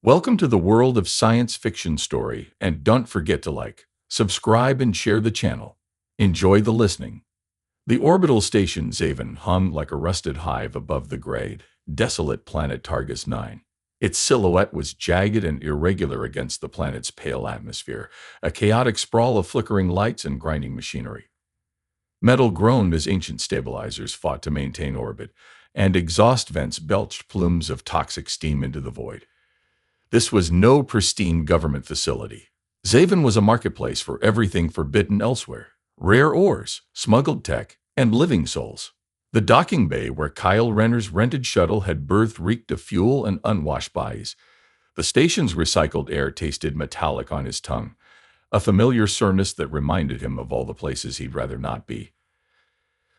Welcome to the world of science fiction story, and don't forget to like, subscribe, and share the channel. Enjoy the listening. The orbital station Zaven hung like a rusted hive above the gray, desolate planet Targus 9. Its silhouette was jagged and irregular against the planet's pale atmosphere, a chaotic sprawl of flickering lights and grinding machinery. Metal groaned as ancient stabilizers fought to maintain orbit, and exhaust vents belched plumes of toxic steam into the void. This was no pristine government facility. Zaven was a marketplace for everything forbidden elsewhere: rare ores, smuggled tech, and living souls. The docking bay where Kyle Renner's rented shuttle had berthed reeked of fuel and unwashed bodies. The station's recycled air tasted metallic on his tongue, a familiar soreness that reminded him of all the places he'd rather not be.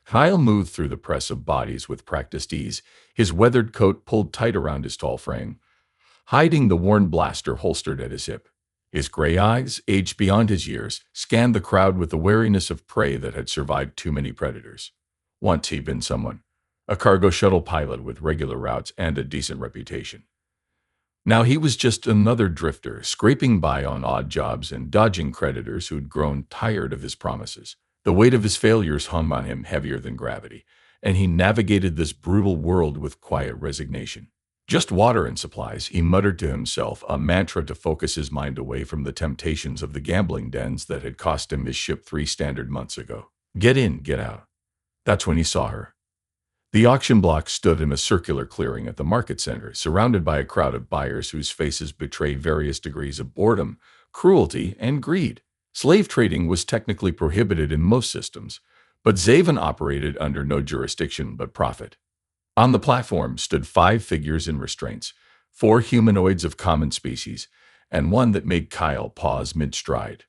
Kyle moved through the press of bodies with practiced ease, his weathered coat pulled tight around his tall frame, hiding the worn blaster holstered at his hip. His gray eyes, aged beyond his years, scanned the crowd with the wariness of prey that had survived too many predators. Once he'd been someone, a cargo shuttle pilot with regular routes and a decent reputation. Now he was just another drifter, scraping by on odd jobs and dodging creditors who'd grown tired of his promises. The weight of his failures hung on him heavier than gravity, and he navigated this brutal world with quiet resignation. Just water and supplies, he muttered to himself, a mantra to focus his mind away from the temptations of the gambling dens that had cost him his ship 3 standard months ago. Get in, get out. That's when he saw her. The auction block stood in a circular clearing at the market center, surrounded by a crowd of buyers whose faces betrayed various degrees of boredom, cruelty, and greed. Slave trading was technically prohibited in most systems, but Zaven operated under no jurisdiction but profit. On the platform stood 5 figures in restraints, 4 humanoids of common species, and one that made Kyle pause mid-stride.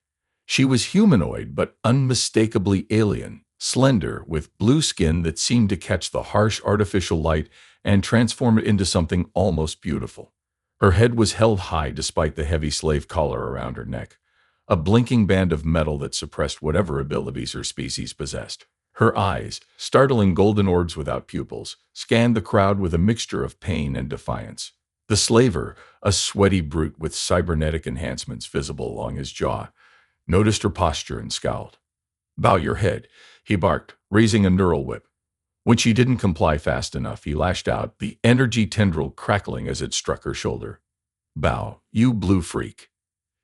She was humanoid but unmistakably alien, slender, with blue skin that seemed to catch the harsh artificial light and transform it into something almost beautiful. Her head was held high despite the heavy slave collar around her neck, a blinking band of metal that suppressed whatever abilities her species possessed. Her eyes, startling golden orbs without pupils, scanned the crowd with a mixture of pain and defiance. The slaver, a sweaty brute with cybernetic enhancements visible along his jaw, noticed her posture and scowled. "Bow your head," he barked, raising a neural whip. When she didn't comply fast enough, he lashed out, the energy tendril crackling as it struck her shoulder. "Bow, you blue freak."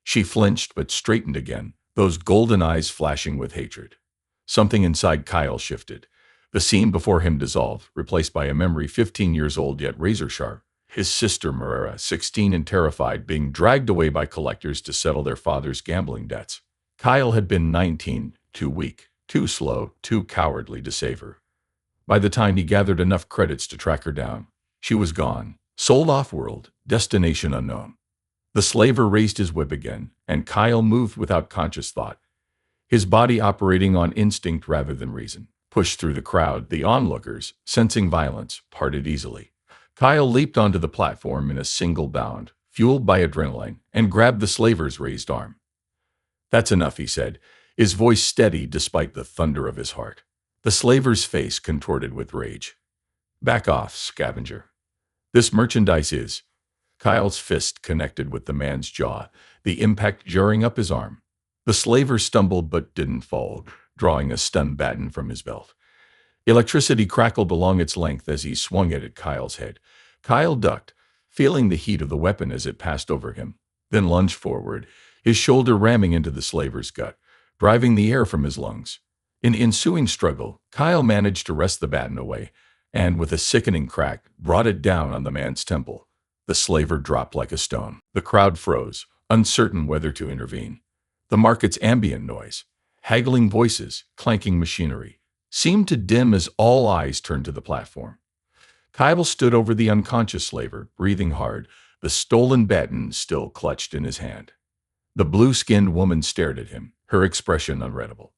She flinched but straightened again, those golden eyes flashing with hatred. Something inside Kyle shifted. The scene before him dissolved, replaced by a memory 15 years old yet razor-sharp. His sister Marera, 16 and terrified, being dragged away by collectors to settle their father's gambling debts. Kyle had been 19, too weak, too slow, too cowardly to save her. By the time he gathered enough credits to track her down, she was gone, sold off-world, destination unknown. The slaver raised his whip again, and Kyle moved without conscious thought, his body operating on instinct rather than reason. Pushed through the crowd, the onlookers, sensing violence, parted easily. Kyle leaped onto the platform in a single bound, fueled by adrenaline, and grabbed the slaver's raised arm. "That's enough," he said, his voice steady despite the thunder of his heart. The slaver's face contorted with rage. "Back off, scavenger. This merchandise is—" Kyle's fist connected with the man's jaw, the impact jarring up his arm. The slaver stumbled but didn't fall, drawing a stun baton from his belt. Electricity crackled along its length as he swung it at Kyle's head. Kyle ducked, feeling the heat of the weapon as it passed over him, then lunged forward, his shoulder ramming into the slaver's gut, driving the air from his lungs. In ensuing struggle, Kyle managed to wrest the baton away, and with a sickening crack, brought it down on the man's temple. The slaver dropped like a stone. The crowd froze, uncertain whether to intervene. The market's ambient noise, haggling voices, clanking machinery, seemed to dim as all eyes turned to the platform. Kyle stood over the unconscious slaver, breathing hard, the stolen baton still clutched in his hand. The blue-skinned woman stared at him, her expression unreadable.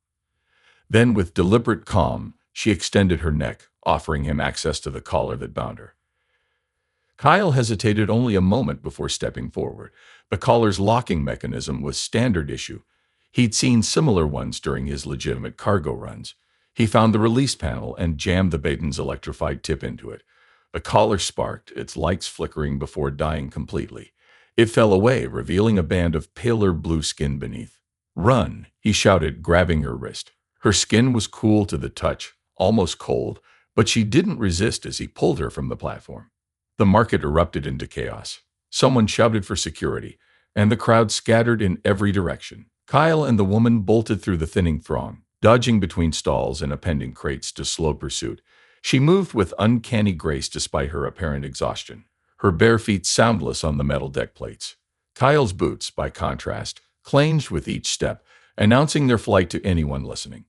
Then, with deliberate calm, she extended her neck, offering him access to the collar that bound her. Kyle hesitated only a moment before stepping forward. The collar's locking mechanism was standard issue. He'd seen similar ones during his legitimate cargo runs. He found the release panel and jammed the baton's electrified tip into it. The collar sparked, its lights flickering before dying completely. It fell away, revealing a band of paler blue skin beneath. "Run!" he shouted, grabbing her wrist. Her skin was cool to the touch, almost cold, but she didn't resist as he pulled her from the platform. The market erupted into chaos. Someone shouted for security, and the crowd scattered in every direction. Kyle and the woman bolted through the thinning throng, dodging between stalls and appending crates to slow pursuit. She moved with uncanny grace despite her apparent exhaustion, her bare feet soundless on the metal deck plates. Kyle's boots, by contrast, clanged with each step, announcing their flight to anyone listening.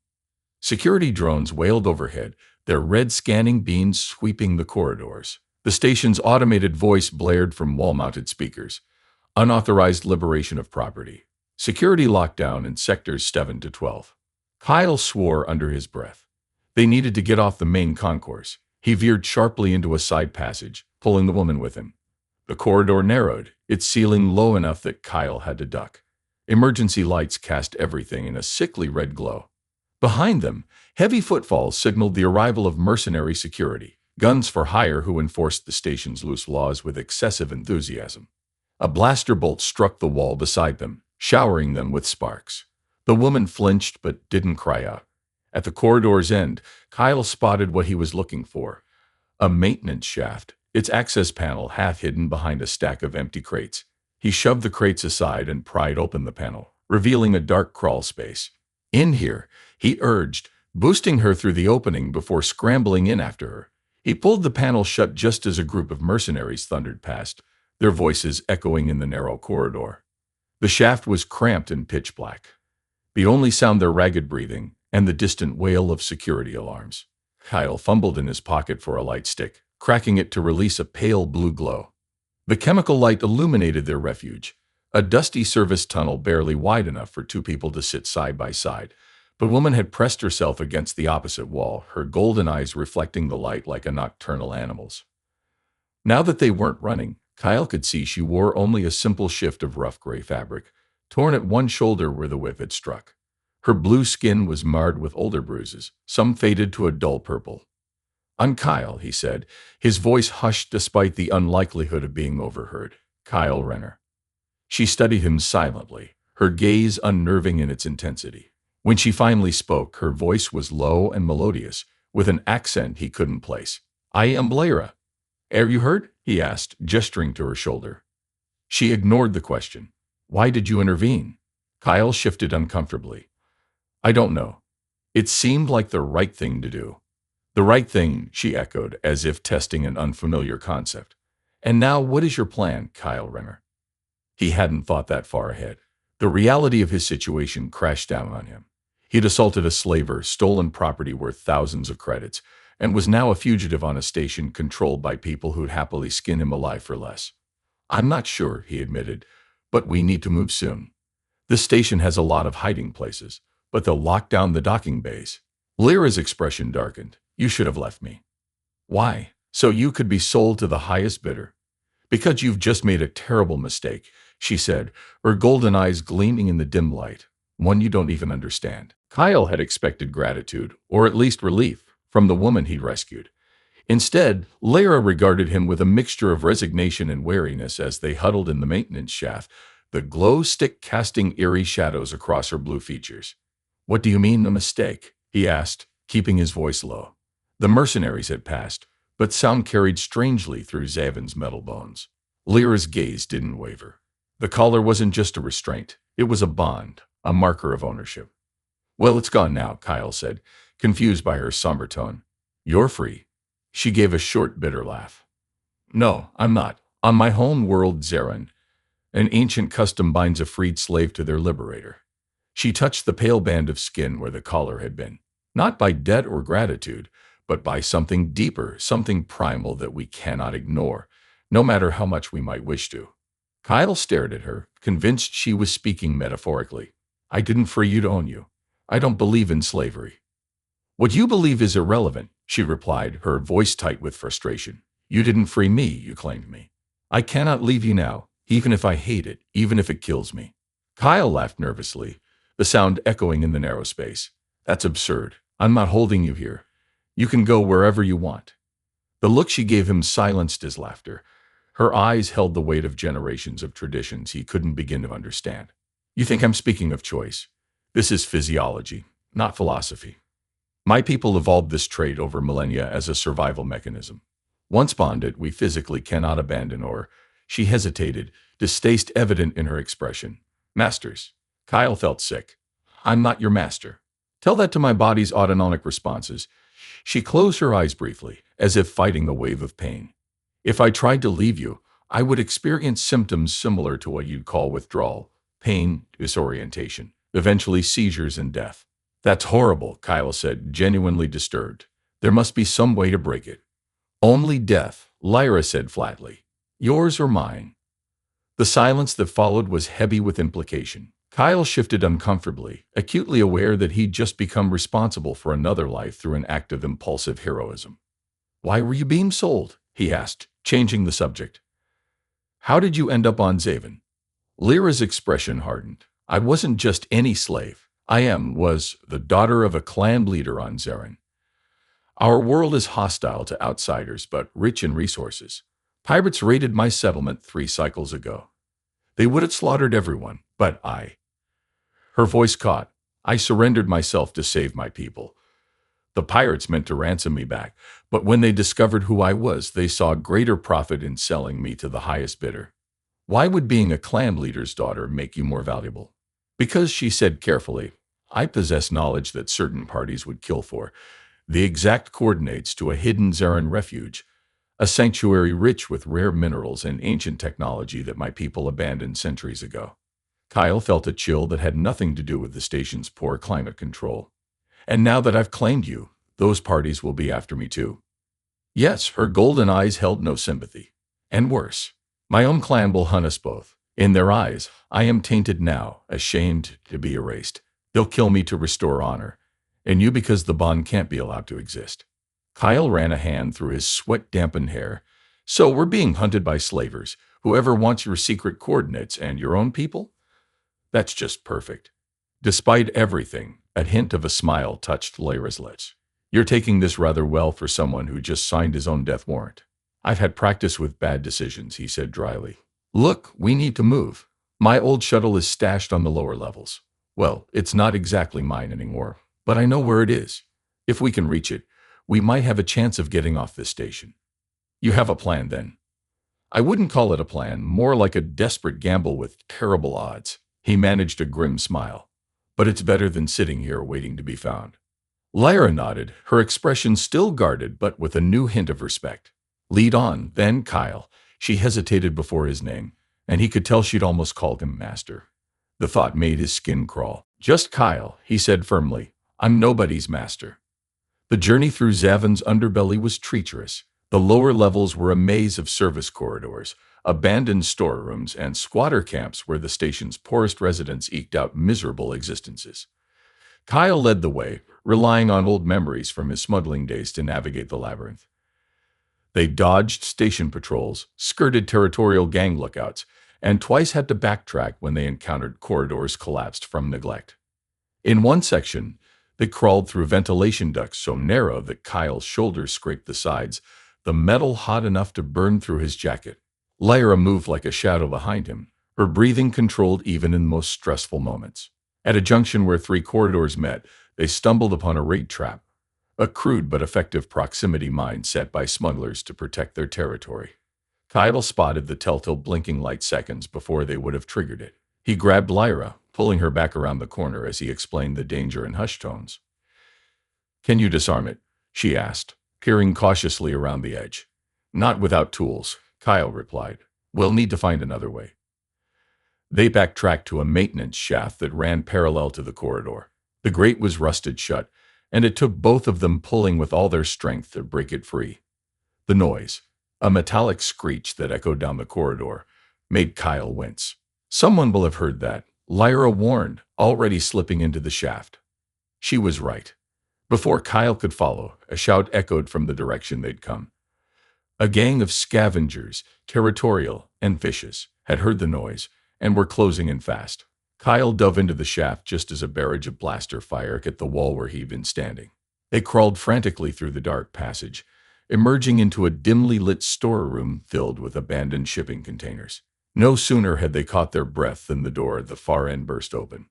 Security drones wailed overhead, their red scanning beams sweeping the corridors. The station's automated voice blared from wall-mounted speakers. Unauthorized liberation of property. Security lockdown in sectors 7 to 12. Kyle swore under his breath. They needed to get off the main concourse. He veered sharply into a side passage, pulling the woman with him. The corridor narrowed, its ceiling low enough that Kyle had to duck. Emergency lights cast everything in a sickly red glow. Behind them, heavy footfalls signaled the arrival of mercenary security, guns for hire who enforced the station's loose laws with excessive enthusiasm. A blaster bolt struck the wall beside them, showering them with sparks. The woman flinched but didn't cry out. At the corridor's end, Kyle spotted what he was looking for. A maintenance shaft, its access panel half hidden behind a stack of empty crates. He shoved the crates aside and pried open the panel, revealing a dark crawl space. "In here," he urged, boosting her through the opening before scrambling in after her. He pulled the panel shut just as a group of mercenaries thundered past, their voices echoing in the narrow corridor. The shaft was cramped and pitch black. The only sound their ragged breathing and the distant wail of security alarms. Kyle fumbled in his pocket for a light stick, cracking it to release a pale blue glow. The chemical light illuminated their refuge, a dusty service tunnel barely wide enough for two people to sit side by side. But the woman had pressed herself against the opposite wall, her golden eyes reflecting the light like a nocturnal animal's. Now that they weren't running, Kyle could see she wore only a simple shift of rough gray fabric, torn at one shoulder where the whip had struck. Her blue skin was marred with older bruises, some faded to a dull purple. "I'm Kyle," he said, his voice hushed despite the unlikelihood of being overheard. "Kyle Renner." She studied him silently, her gaze unnerving in its intensity. When she finally spoke, her voice was low and melodious, with an accent he couldn't place. "I am Blaira." "Are you hurt?" he asked, gesturing to her shoulder. She ignored the question. "Why did you intervene?" Kyle shifted uncomfortably. "I don't know. It seemed like the right thing to do." "The right thing," she echoed, as if testing an unfamiliar concept. "And now what is your plan, Kyle Renner?" He hadn't thought that far ahead. The reality of his situation crashed down on him. He'd assaulted a slaver, stolen property worth thousands of credits, and was now a fugitive on a station controlled by people who'd happily skin him alive for less. "I'm not sure," he admitted, "but we need to move soon. This station has a lot of hiding places, but they'll lock down the docking bays." Lyra's expression darkened. "You should have left me." "Why? So you could be sold to the highest bidder." "Because you've just made a terrible mistake," she said, her golden eyes gleaming in the dim light. "One you don't even understand." Kyle had expected gratitude, or at least relief, from the woman he'd rescued. Instead, Lyra regarded him with a mixture of resignation and wariness as they huddled in the maintenance shaft, the glow stick casting eerie shadows across her blue features. "What do you mean, a mistake?" he asked, keeping his voice low. The mercenaries had passed, but sound carried strangely through Zavin's metal bones. Lyra's gaze didn't waver. The collar wasn't just a restraint, it was a bond, a marker of ownership. "Well, it's gone now," Kyle said, confused by her somber tone. "You're free." She gave a short, bitter laugh. "No, I'm not. On my home world, Zarin, an ancient custom binds a freed slave to their liberator." She touched the pale band of skin where the collar had been, not by debt or gratitude, but by something deeper, something primal that we cannot ignore, no matter how much we might wish to. Kyle stared at her, convinced she was speaking metaphorically. "I didn't free you to own you. I don't believe in slavery." "What you believe is irrelevant," she replied, her voice tight with frustration. "You didn't free me, you claimed me. I cannot leave you now, even if I hate it, even if it kills me." Kyle laughed nervously, the sound echoing in the narrow space. "That's absurd. I'm not holding you here. You can go wherever you want." The look she gave him silenced his laughter. Her eyes held the weight of generations of traditions he couldn't begin to understand. You think I'm speaking of choice? This is physiology, not philosophy. My people evolved this trait over millennia as a survival mechanism. Once bonded, we physically cannot abandon or, she hesitated, distaste evident in her expression. Masters. Kyle felt sick. I'm not your master. Tell that to my body's autonomic responses. She closed her eyes briefly, as if fighting a wave of pain. If I tried to leave you, I would experience symptoms similar to what you'd call withdrawal, pain, disorientation, eventually seizures and death. That's horrible, Kyle said, genuinely disturbed. There must be some way to break it. Only death, Lyra said flatly. Yours or mine? The silence that followed was heavy with implication. Kyle shifted uncomfortably, acutely aware that he'd just become responsible for another life through an act of impulsive heroism. Why were you being sold? He asked, changing the subject. How did you end up on Zaven? Lyra's expression hardened. I wasn't just any slave. Was the daughter of a clan leader on Zarin. Our world is hostile to outsiders, but rich in resources. Pirates raided my settlement 3 cycles ago. They would have slaughtered everyone, but I. Her voice caught. I surrendered myself to save my people. The pirates meant to ransom me back, but when they discovered who I was, they saw greater profit in selling me to the highest bidder. Why would being a clan leader's daughter make you more valuable? Because, she said carefully, I possess knowledge that certain parties would kill for, the exact coordinates to a hidden Zarin refuge, a sanctuary rich with rare minerals and ancient technology that my people abandoned centuries ago. Kyle felt a chill that had nothing to do with the station's poor climate control. And now that I've claimed you, those parties will be after me too. Yes, her golden eyes held no sympathy. And worse, my own clan will hunt us both. In their eyes, I am tainted now, ashamed to be erased. They'll kill me to restore honor, and you because the bond can't be allowed to exist. Kyle ran a hand through his sweat-dampened hair. So we're being hunted by slavers. Whoever wants your secret coordinates and your own people? That's just perfect. Despite everything, a hint of a smile touched Lyra's lips. You're taking this rather well for someone who just signed his own death warrant. I've had practice with bad decisions, he said dryly. Look, we need to move. My old shuttle is stashed on the lower levels. Well, it's not exactly mine anymore, but I know where it is. If we can reach it, we might have a chance of getting off this station. You have a plan, then? I wouldn't call it a plan, more like a desperate gamble with terrible odds. He managed a grim smile. But it's better than sitting here waiting to be found. Lyra nodded, her expression still guarded but with a new hint of respect. Lead on, then, Kyle. She hesitated before his name, and he could tell she'd almost called him master. The thought made his skin crawl. Just Kyle, he said firmly. I'm nobody's master. The journey through Zavin's underbelly was treacherous. The lower levels were a maze of service corridors, abandoned storerooms, and squatter camps where the station's poorest residents eked out miserable existences. Kyle led the way, relying on old memories from his smuggling days to navigate the labyrinth. They dodged station patrols, skirted territorial gang lookouts, and twice had to backtrack when they encountered corridors collapsed from neglect. In one section, they crawled through ventilation ducts so narrow that Kyle's shoulders scraped the sides, the metal hot enough to burn through his jacket. Lyra moved like a shadow behind him, her breathing controlled even in the most stressful moments. At a junction where 3 corridors met, they stumbled upon a raid trap, a crude but effective proximity mine set by smugglers to protect their territory. Kyle spotted the telltale blinking light seconds before they would have triggered it. He grabbed Lyra, pulling her back around the corner as he explained the danger in hushed tones. Can you disarm it? She asked, peering cautiously around the edge. Not without tools, Kyle replied. We'll need to find another way. They backtracked to a maintenance shaft that ran parallel to the corridor. The grate was rusted shut, and it took both of them pulling with all their strength to break it free. The noise, a metallic screech that echoed down the corridor, made Kyle wince. Someone will have heard that, Lyra warned, already slipping into the shaft. She was right. Before Kyle could follow, a shout echoed from the direction they'd come. A gang of scavengers, territorial and vicious, had heard the noise and were closing in fast. Kyle dove into the shaft just as a barrage of blaster fire hit the wall where he'd been standing. They crawled frantically through the dark passage, emerging into a dimly lit storeroom filled with abandoned shipping containers. No sooner had they caught their breath than the door at the far end burst open.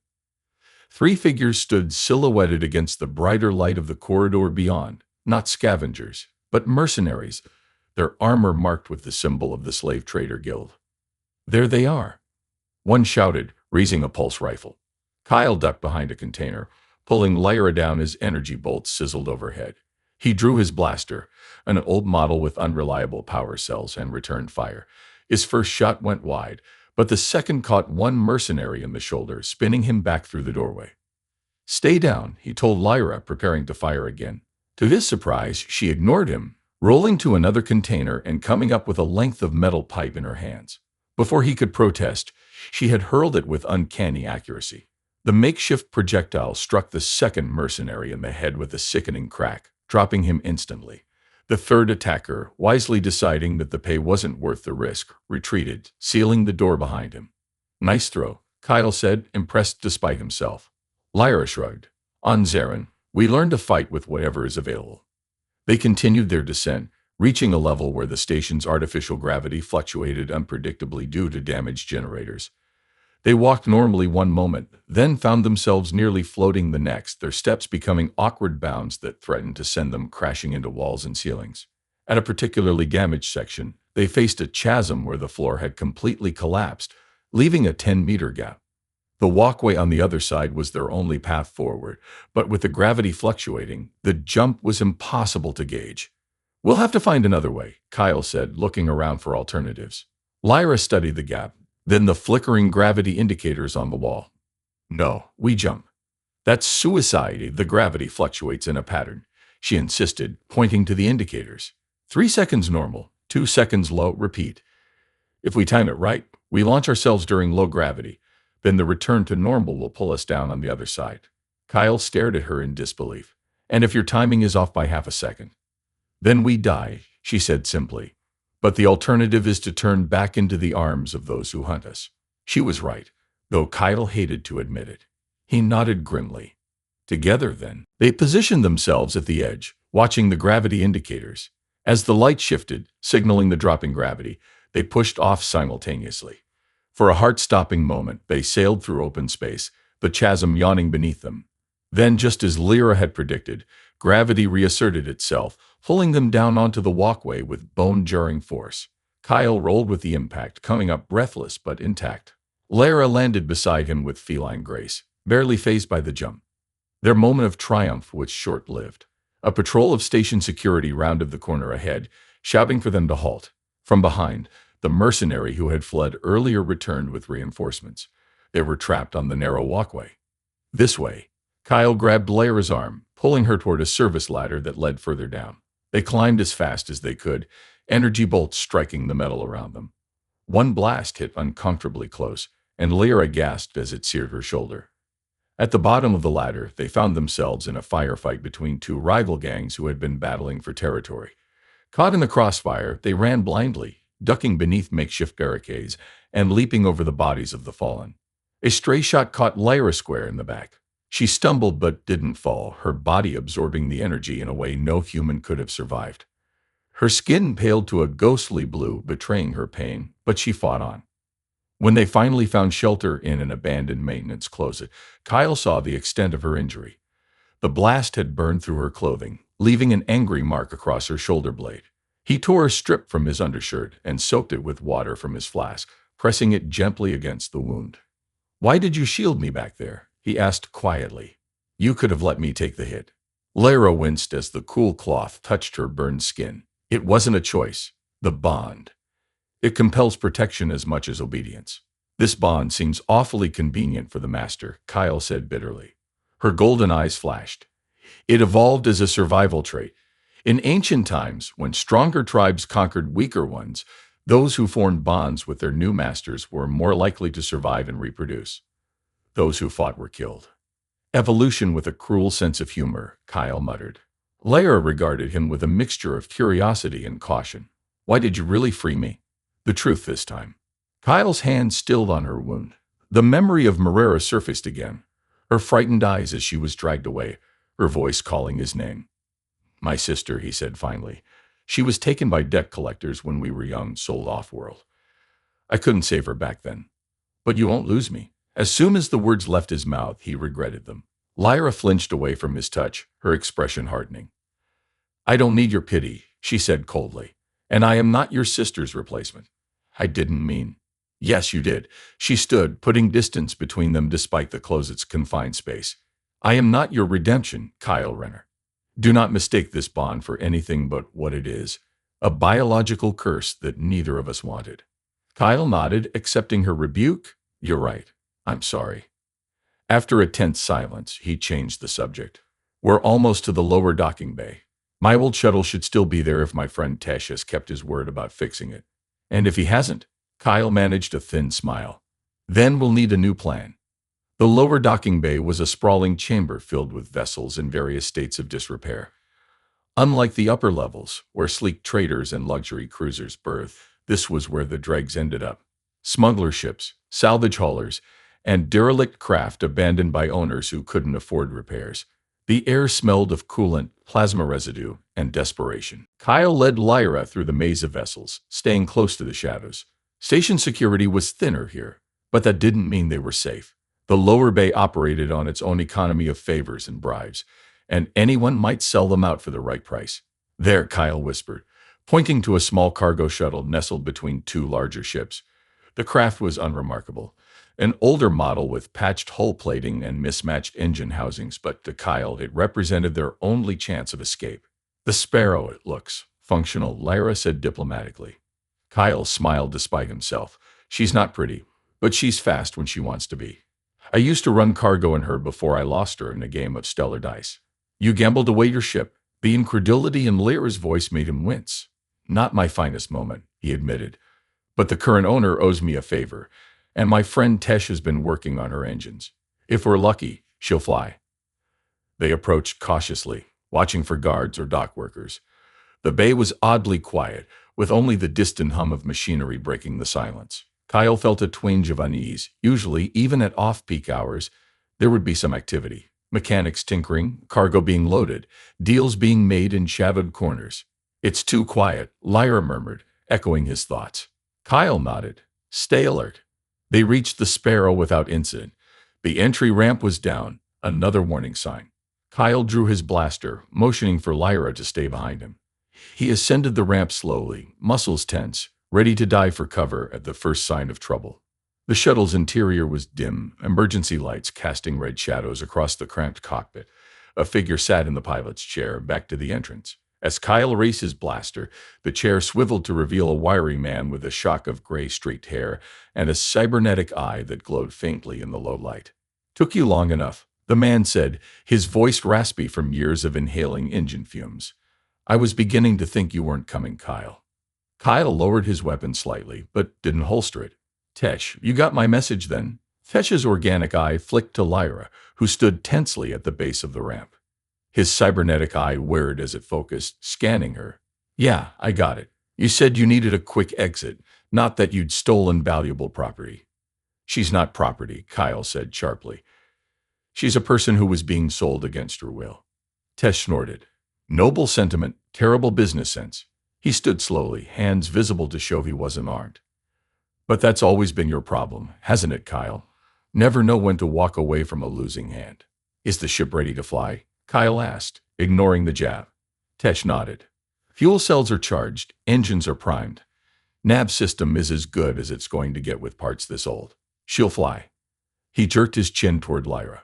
Three figures stood silhouetted against the brighter light of the corridor beyond, not scavengers, but mercenaries, their armor marked with the symbol of the Slave Trader Guild. "There they are," one shouted, raising a pulse rifle. Kyle ducked behind a container, pulling Lyra down as energy bolts sizzled overhead. He drew his blaster, an old model with unreliable power cells, and returned fire. His first shot went wide, but the second caught one mercenary in the shoulder, spinning him back through the doorway. "Stay down," he told Lyra, preparing to fire again. To his surprise, she ignored him, rolling to another container and coming up with a length of metal pipe in her hands. Before he could protest, she had hurled it with uncanny accuracy. The makeshift projectile struck the second mercenary in the head with a sickening crack, dropping him instantly. The third attacker, wisely deciding that the pay wasn't worth the risk, retreated, sealing the door behind him. "Nice throw," Kyle said, impressed despite himself. Lyra shrugged. "On Zarin, we learn to fight with whatever is available." They continued their descent, reaching a level where the station's artificial gravity fluctuated unpredictably due to damaged generators. They walked normally one moment, then found themselves nearly floating the next, their steps becoming awkward bounds that threatened to send them crashing into walls and ceilings. At a particularly damaged section, they faced a chasm where the floor had completely collapsed, leaving a 10-meter gap. The walkway on the other side was their only path forward, but with the gravity fluctuating, the jump was impossible to gauge. "We'll have to find another way," Kyle said, looking around for alternatives. Lyra studied the gap, then the flickering gravity indicators on the wall. "No, we jump. That's suicide. The gravity fluctuates in a pattern," she insisted, pointing to the indicators. 3 seconds normal, 2 seconds low, repeat. "If we time it right, we launch ourselves during low gravity. Then the return to normal will pull us down on the other side." Kyle stared at her in disbelief. "And if your timing is off by half a second?" "Then we die," she said simply. "But the alternative is to turn back into the arms of those who hunt us." She was right, though Kyle hated to admit it. He nodded grimly. Together, then, they positioned themselves at the edge, watching the gravity indicators. As the light shifted, signaling the dropping gravity, they pushed off simultaneously. For a heart-stopping moment, they sailed through open space, the chasm yawning beneath them. Then, just as Lyra had predicted, gravity reasserted itself, pulling them down onto the walkway with bone-jarring force. Kyle rolled with the impact, coming up breathless but intact. Lyra landed beside him with feline grace, barely fazed by the jump. Their moment of triumph was short-lived. A patrol of station security rounded the corner ahead, shouting for them to halt. From behind, the mercenary who had fled earlier returned with reinforcements. They were trapped on the narrow walkway. "This way." Kyle grabbed Lyra's arm, pulling her toward a service ladder that led further down. They climbed as fast as they could, energy bolts striking the metal around them. One blast hit uncomfortably close, and Lyra gasped as it seared her shoulder. At the bottom of the ladder, they found themselves in a firefight between two rival gangs who had been battling for territory. Caught in the crossfire, they ran blindly, ducking beneath makeshift barricades and leaping over the bodies of the fallen. A stray shot caught Lyra square in the back. She stumbled but didn't fall, her body absorbing the energy in a way no human could have survived. Her skin paled to a ghostly blue, betraying her pain, but she fought on. When they finally found shelter in an abandoned maintenance closet, Kyle saw the extent of her injury. The blast had burned through her clothing, leaving an angry mark across her shoulder blade. He tore a strip from his undershirt and soaked it with water from his flask, pressing it gently against the wound. "Why did you shield me back there?" he asked quietly. "You could have let me take the hit." Lyra winced as the cool cloth touched her burned skin. "It wasn't a choice. The bond. It compels protection as much as obedience." "This bond seems awfully convenient for the master," Kyle said bitterly. Her golden eyes flashed. "It evolved as a survival trait. In ancient times, when stronger tribes conquered weaker ones, those who formed bonds with their new masters were more likely to survive and reproduce. Those who fought were killed." "Evolution with a cruel sense of humor," Kyle muttered. Lyra regarded him with a mixture of curiosity and caution. "Why did you really free me?" "The truth this time." Kyle's hand stilled on her wound. The memory of Marrera surfaced again, her frightened eyes as she was dragged away, her voice calling his name. "My sister," he said finally. She was taken by debt collectors when we were young, sold off-world. I couldn't save her back then. But you won't lose me. As soon as the words left his mouth, he regretted them. Lyra flinched away from his touch, her expression hardening. I don't need your pity, she said coldly. And I am not your sister's replacement. I didn't mean. Yes, you did. She stood, putting distance between them despite the closet's confined space. I am not your redemption, Kyle Renner. Do not mistake this bond for anything but what it is, a biological curse that neither of us wanted. Kyle nodded, accepting her rebuke. You're right. I'm sorry. After a tense silence, he changed the subject. We're almost to the lower docking bay. My old shuttle should still be there if my friend Tesh has kept his word about fixing it. And if he hasn't, Kyle managed a thin smile. Then we'll need a new plan. The lower docking bay was a sprawling chamber filled with vessels in various states of disrepair. Unlike the upper levels, where sleek traders and luxury cruisers berth, this was where the dregs ended up. Smuggler ships, salvage haulers, and derelict craft abandoned by owners who couldn't afford repairs. The air smelled of coolant, plasma residue, and desperation. Kyle led Lyra through the maze of vessels, staying close to the shadows. Station security was thinner here, but that didn't mean they were safe. The lower bay operated on its own economy of favors and bribes, and anyone might sell them out for the right price. There, Kyle whispered, pointing to a small cargo shuttle nestled between two larger ships. The craft was unremarkable. An older model with patched hull plating and mismatched engine housings, but to Kyle it represented their only chance of escape. The Sparrow, it looks. Functional, Lyra said diplomatically. Kyle smiled despite himself. She's not pretty, but she's fast when she wants to be. I used to run cargo in her before I lost her in a game of stellar dice. You gambled away your ship. The incredulity in Lyra's voice made him wince. Not my finest moment, he admitted. But the current owner owes me a favor, and my friend Tesh has been working on her engines. If we're lucky, she'll fly. They approached cautiously, watching for guards or dock workers. The bay was oddly quiet, with only the distant hum of machinery breaking the silence. Kyle felt a twinge of unease. Usually, even at off-peak hours, there would be some activity. Mechanics tinkering, cargo being loaded, deals being made in shadowed corners. It's too quiet, Lyra murmured, echoing his thoughts. Kyle nodded. Stay alert. They reached the Sparrow without incident. The entry ramp was down, another warning sign. Kyle drew his blaster, motioning for Lyra to stay behind him. He ascended the ramp slowly, muscles tense, ready to dive for cover at the first sign of trouble. The shuttle's interior was dim, emergency lights casting red shadows across the cramped cockpit. A figure sat in the pilot's chair, back to the entrance. As Kyle raised his blaster, the chair swiveled to reveal a wiry man with a shock of gray streaked hair and a cybernetic eye that glowed faintly in the low light. Took you long enough, the man said, his voice raspy from years of inhaling engine fumes. I was beginning to think you weren't coming, Kyle. Kyle lowered his weapon slightly, but didn't holster it. Tesh, you got my message then? Tesh's organic eye flicked to Lyra, who stood tensely at the base of the ramp. His cybernetic eye whirred as it focused, scanning her. Yeah, I got it. You said you needed a quick exit, not that you'd stolen valuable property. She's not property, Kyle said sharply. She's a person who was being sold against her will. Tesh snorted. Noble sentiment, terrible business sense. He stood slowly, hands visible to show he wasn't armed. But that's always been your problem, hasn't it, Kyle? Never know when to walk away from a losing hand. Is the ship ready to fly? Kyle asked, ignoring the jab. Tesh nodded. Fuel cells are charged, engines are primed. Nav system is as good as it's going to get with parts this old. She'll fly. He jerked his chin toward Lyra.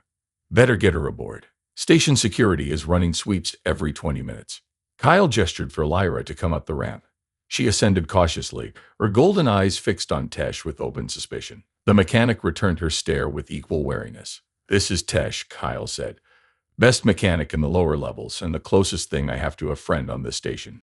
Better get her aboard. Station security is running sweeps every 20 minutes. Kyle gestured for Lyra to come up the ramp. She ascended cautiously, her golden eyes fixed on Tesh with open suspicion. The mechanic returned her stare with equal wariness. This is Tesh, Kyle said. Best mechanic in the lower levels, and the closest thing I have to a friend on this station.